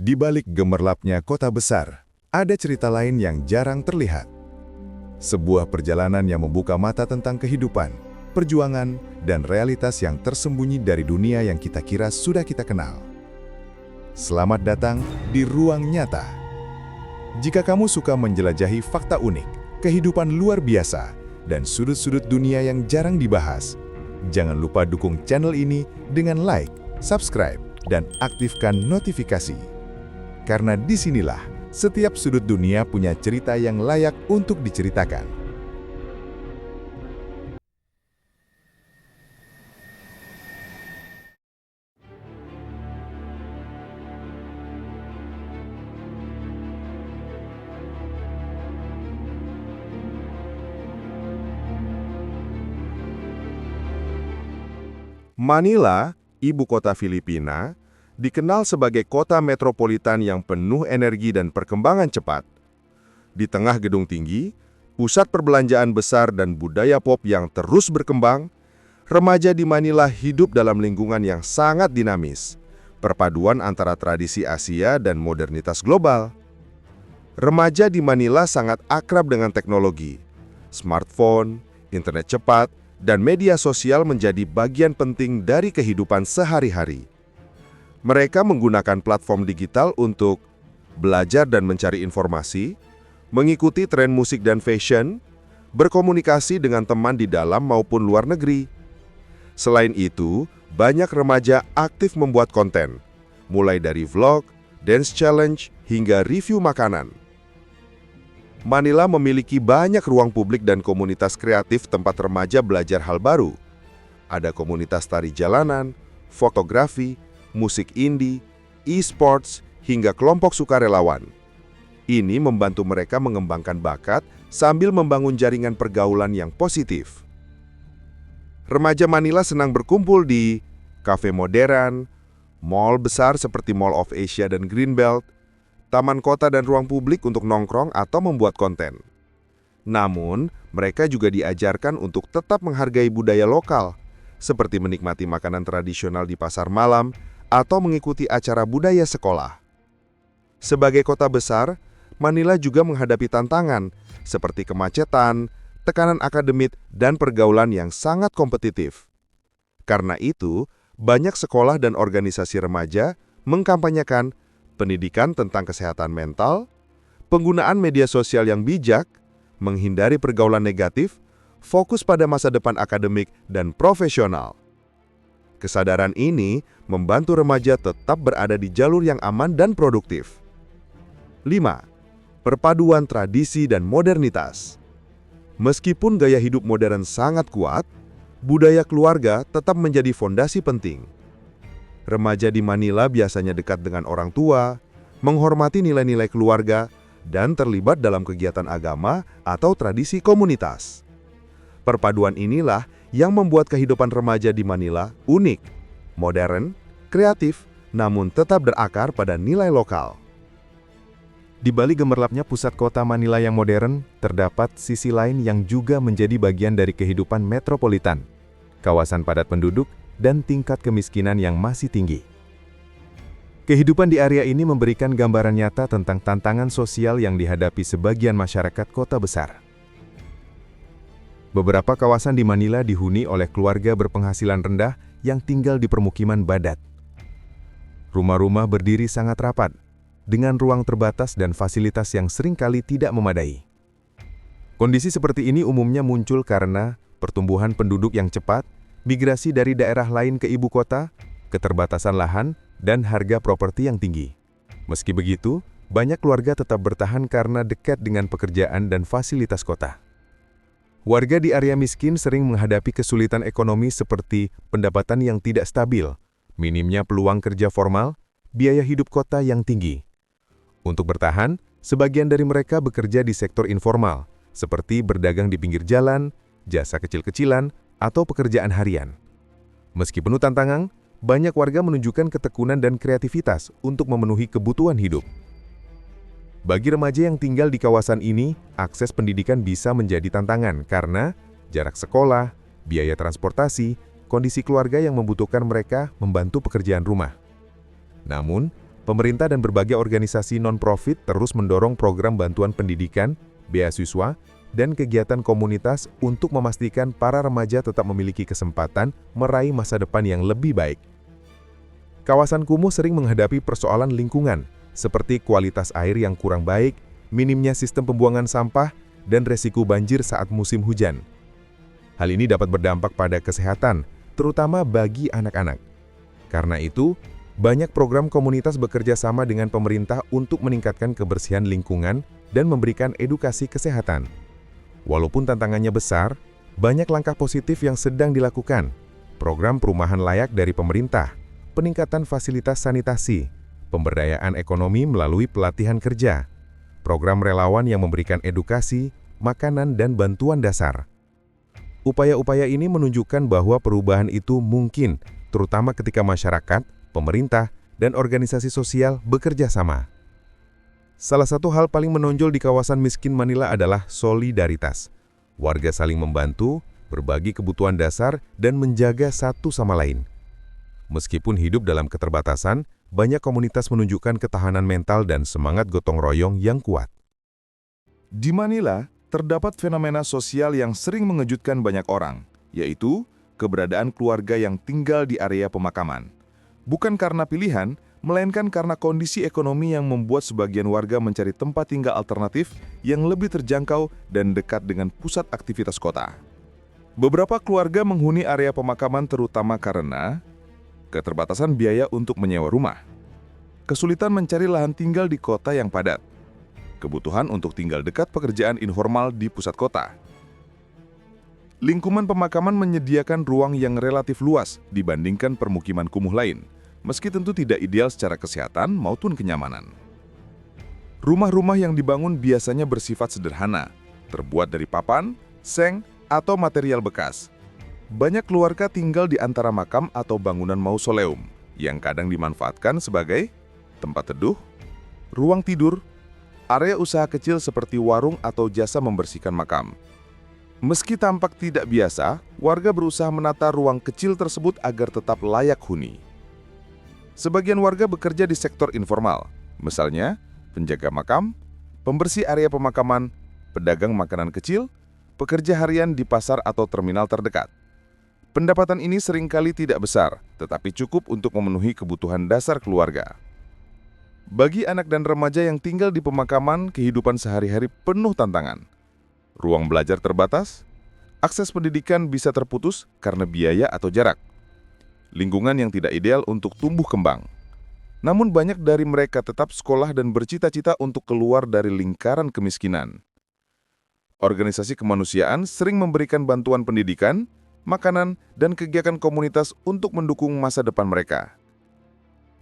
Di balik gemerlapnya kota besar, ada cerita lain yang jarang terlihat. Sebuah perjalanan yang membuka mata tentang kehidupan, perjuangan, dan realitas yang tersembunyi dari dunia yang kita kira sudah kita kenal. Selamat datang di Ruang Nyata. Jika kamu suka menjelajahi fakta unik, kehidupan luar biasa, dan sudut-sudut dunia yang jarang dibahas, jangan lupa dukung channel ini dengan like, subscribe, dan aktifkan notifikasi. Karena disinilah setiap sudut dunia punya cerita yang layak untuk diceritakan. Manila, ibu kota Filipina, dikenal sebagai kota metropolitan yang penuh energi dan perkembangan cepat. Di tengah gedung tinggi, pusat perbelanjaan besar dan budaya pop yang terus berkembang, remaja di Manila hidup dalam lingkungan yang sangat dinamis, perpaduan antara tradisi Asia dan modernitas global. Remaja di Manila sangat akrab dengan teknologi. Smartphone, internet cepat, dan media sosial menjadi bagian penting dari kehidupan sehari-hari. Mereka menggunakan platform digital untuk belajar dan mencari informasi, mengikuti tren musik dan fashion, berkomunikasi dengan teman di dalam maupun luar negeri. Selain itu, banyak remaja aktif membuat konten, mulai dari vlog, dance challenge, hingga review makanan. Manila memiliki banyak ruang publik dan komunitas kreatif tempat remaja belajar hal baru. Ada komunitas tari jalanan, fotografi, musik indie, e-sports, hingga kelompok sukarelawan. Ini membantu mereka mengembangkan bakat sambil membangun jaringan pergaulan yang positif. Remaja Manila senang berkumpul di kafe modern, mall besar seperti Mall of Asia dan Greenbelt, taman kota dan ruang publik untuk nongkrong atau membuat konten. Namun, mereka juga diajarkan untuk tetap menghargai budaya lokal, seperti menikmati makanan tradisional di pasar malam, atau mengikuti acara budaya sekolah. Sebagai kota besar, Manila juga menghadapi tantangan seperti kemacetan, tekanan akademik, dan pergaulan yang sangat kompetitif. Karena itu, banyak sekolah dan organisasi remaja mengkampanyekan pendidikan tentang kesehatan mental, penggunaan media sosial yang bijak, menghindari pergaulan negatif, fokus pada masa depan akademik dan profesional. Kesadaran ini membantu remaja tetap berada di jalur yang aman dan produktif. 5. Perpaduan tradisi dan modernitas. Meskipun gaya hidup modern sangat kuat, budaya keluarga tetap menjadi fondasi penting. Remaja di Manila biasanya dekat dengan orang tua, menghormati nilai-nilai keluarga, dan terlibat dalam kegiatan agama atau tradisi komunitas. Perpaduan inilah yang membuat kehidupan remaja di Manila unik, modern, kreatif, namun tetap berakar pada nilai lokal. Di balik gemerlapnya pusat kota Manila yang modern, terdapat sisi lain yang juga menjadi bagian dari kehidupan metropolitan, kawasan padat penduduk, dan tingkat kemiskinan yang masih tinggi. Kehidupan di area ini memberikan gambaran nyata tentang tantangan sosial yang dihadapi sebagian masyarakat kota besar. Beberapa kawasan di Manila dihuni oleh keluarga berpenghasilan rendah yang tinggal di permukiman padat. Rumah-rumah berdiri sangat rapat, dengan ruang terbatas dan fasilitas yang seringkali tidak memadai. Kondisi seperti ini umumnya muncul karena pertumbuhan penduduk yang cepat, migrasi dari daerah lain ke ibu kota, keterbatasan lahan, dan harga properti yang tinggi. Meski begitu, banyak keluarga tetap bertahan karena dekat dengan pekerjaan dan fasilitas kota. Warga di area miskin sering menghadapi kesulitan ekonomi seperti pendapatan yang tidak stabil, minimnya peluang kerja formal, biaya hidup kota yang tinggi. Untuk bertahan, sebagian dari mereka bekerja di sektor informal, seperti berdagang di pinggir jalan, jasa kecil-kecilan, atau pekerjaan harian. Meski penuh tantangan, banyak warga menunjukkan ketekunan dan kreativitas untuk memenuhi kebutuhan hidup. Bagi remaja yang tinggal di kawasan ini, akses pendidikan bisa menjadi tantangan karena jarak sekolah, biaya transportasi, kondisi keluarga yang membutuhkan mereka membantu pekerjaan rumah. Namun, pemerintah dan berbagai organisasi non-profit terus mendorong program bantuan pendidikan, beasiswa, dan kegiatan komunitas untuk memastikan para remaja tetap memiliki kesempatan meraih masa depan yang lebih baik. Kawasan kumuh sering menghadapi persoalan lingkungan, seperti kualitas air yang kurang baik, minimnya sistem pembuangan sampah, dan resiko banjir saat musim hujan. Hal ini dapat berdampak pada kesehatan, terutama bagi anak-anak. Karena itu, banyak program komunitas bekerja sama dengan pemerintah untuk meningkatkan kebersihan lingkungan dan memberikan edukasi kesehatan. Walaupun tantangannya besar, banyak langkah positif yang sedang dilakukan. Program perumahan layak dari pemerintah, peningkatan fasilitas sanitasi, pemberdayaan ekonomi melalui pelatihan kerja, program relawan yang memberikan edukasi, makanan, dan bantuan dasar. Upaya-upaya ini menunjukkan bahwa perubahan itu mungkin, terutama ketika masyarakat, pemerintah, dan organisasi sosial bekerja sama. Salah satu hal paling menonjol di kawasan miskin Manila adalah solidaritas. Warga saling membantu, berbagi kebutuhan dasar, dan menjaga satu sama lain. Meskipun hidup dalam keterbatasan, banyak komunitas menunjukkan ketahanan mental dan semangat gotong royong yang kuat. Di Manila, terdapat fenomena sosial yang sering mengejutkan banyak orang, yaitu keberadaan keluarga yang tinggal di area pemakaman. Bukan karena pilihan, melainkan karena kondisi ekonomi yang membuat sebagian warga mencari tempat tinggal alternatif yang lebih terjangkau dan dekat dengan pusat aktivitas kota. Beberapa keluarga menghuni area pemakaman terutama karena keterbatasan biaya untuk menyewa rumah, kesulitan mencari lahan tinggal di kota yang padat, kebutuhan untuk tinggal dekat pekerjaan informal di pusat kota. Lingkungan pemakaman menyediakan ruang yang relatif luas dibandingkan permukiman kumuh lain, meski tentu tidak ideal secara kesehatan maupun kenyamanan. Rumah-rumah yang dibangun biasanya bersifat sederhana, terbuat dari papan, seng, atau material bekas. Banyak keluarga tinggal di antara makam atau bangunan mausoleum, yang kadang dimanfaatkan sebagai tempat teduh, ruang tidur, area usaha kecil seperti warung atau jasa membersihkan makam. Meski tampak tidak biasa, warga berusaha menata ruang kecil tersebut agar tetap layak huni. Sebagian warga bekerja di sektor informal, misalnya penjaga makam, pembersih area pemakaman, pedagang makanan kecil, pekerja harian di pasar atau terminal terdekat. Pendapatan ini seringkali tidak besar, tetapi cukup untuk memenuhi kebutuhan dasar keluarga. Bagi anak dan remaja yang tinggal di pemakaman, kehidupan sehari-hari penuh tantangan. Ruang belajar terbatas, akses pendidikan bisa terputus karena biaya atau jarak. Lingkungan yang tidak ideal untuk tumbuh kembang. Namun banyak dari mereka tetap sekolah dan bercita-cita untuk keluar dari lingkaran kemiskinan. Organisasi kemanusiaan sering memberikan bantuan pendidikan, makanan, dan kegiatan komunitas untuk mendukung masa depan mereka.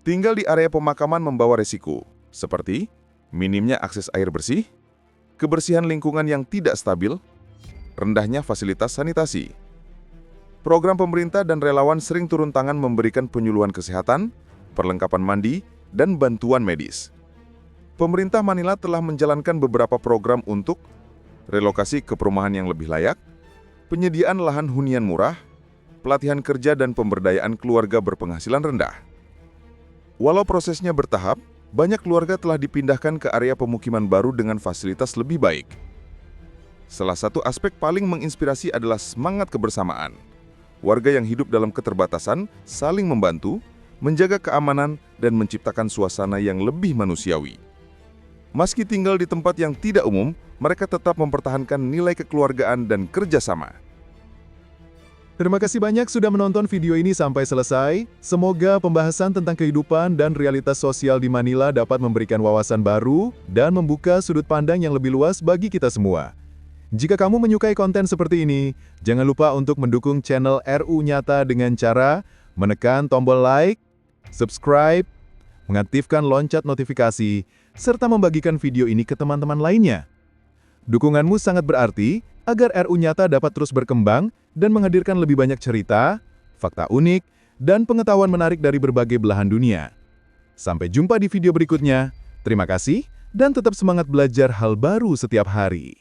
Tinggal di area pemakaman membawa risiko, seperti minimnya akses air bersih, kebersihan lingkungan yang tidak stabil, rendahnya fasilitas sanitasi. Program pemerintah dan relawan sering turun tangan memberikan penyuluhan kesehatan, perlengkapan mandi, dan bantuan medis. Pemerintah Manila telah menjalankan beberapa program untuk relokasi ke perumahan yang lebih layak, penyediaan lahan hunian murah, pelatihan kerja dan pemberdayaan keluarga berpenghasilan rendah. Walau prosesnya bertahap, banyak keluarga telah dipindahkan ke area pemukiman baru dengan fasilitas lebih baik. Salah satu aspek paling menginspirasi adalah semangat kebersamaan. Warga yang hidup dalam keterbatasan saling membantu, menjaga keamanan, dan menciptakan suasana yang lebih manusiawi. Meski tinggal di tempat yang tidak umum, mereka tetap mempertahankan nilai kekeluargaan dan kerjasama. Terima kasih banyak sudah menonton video ini sampai selesai. Semoga pembahasan tentang kehidupan dan realitas sosial di Manila dapat memberikan wawasan baru dan membuka sudut pandang yang lebih luas bagi kita semua. Jika kamu menyukai konten seperti ini, jangan lupa untuk mendukung channel RU Nyata dengan cara menekan tombol like, subscribe, mengaktifkan lonceng notifikasi, serta membagikan video ini ke teman-teman lainnya. Dukunganmu sangat berarti agar RU Nyata dapat terus berkembang dan menghadirkan lebih banyak cerita, fakta unik, dan pengetahuan menarik dari berbagai belahan dunia. Sampai jumpa di video berikutnya. Terima kasih, dan tetap semangat belajar hal baru setiap hari.